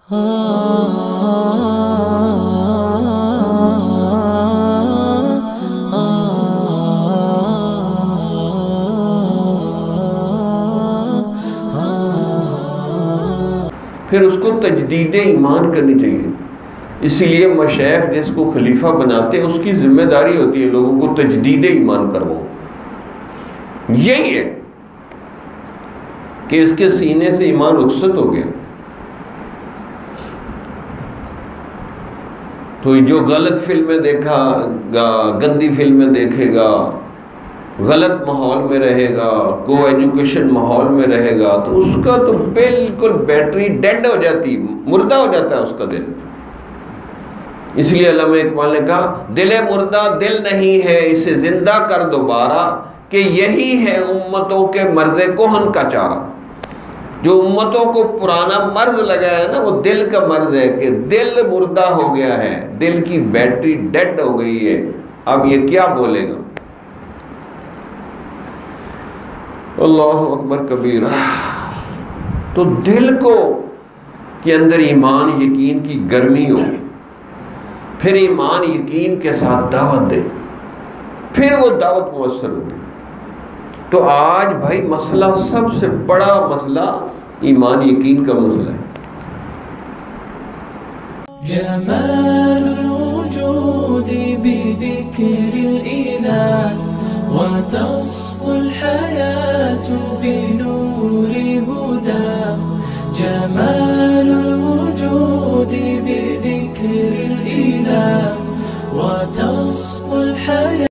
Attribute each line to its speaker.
Speaker 1: پھر اس کو تجدید ایمان کرنی چاہیے. اسی لیے مشائخ جس کو خلیفہ بناتے ہیں اس کی ذمہ داری ہوتی ہے لوگوں کو تجدید ایمان کرواؤ. یہی ہے کہ اس کے سینے سے ایمان رخصت ہو گیا تو جو غلط فلمیں دیکھا گا، گندی فلمیں دیکھے گا، غلط ماحول میں رہے گا، کو ایجوکیشن ماحول میں رہے گا، تو اس کا تو بالکل بیٹری ڈیڈ ہو جاتی، مردہ ہو جاتا ہے اس کا دل. اس لیے علامہ اقبال نے کہا دل مردہ دل نہیں ہے اسے زندہ کر دوبارہ، کہ یہی ہے امتوں کے مرض کہن کا چارہ. جو امتوں کو پرانا مرض لگا ہے نا وہ دل کا مرض ہے کہ دل مردہ ہو گیا ہے، دل کی بیٹری ڈیڈ ہو گئی ہے، اب یہ کیا بولے گا. اللہ اکبر کبیرہ. تو دل کو کے اندر ایمان یقین کی گرمی ہو، پھر ایمان یقین کے ساتھ دعوت دے، پھر وہ دعوت مؤثر ہوگی. تو آج بھائی مسئلہ سب سے بڑا مسئلہ ایمان یقین کا مسئلہ ہے.
Speaker 2: جمال الوجود بذكر الإله وتصفو الحياة بنور هداه. جمال الوجود بذكر الإله وتصفو الحياة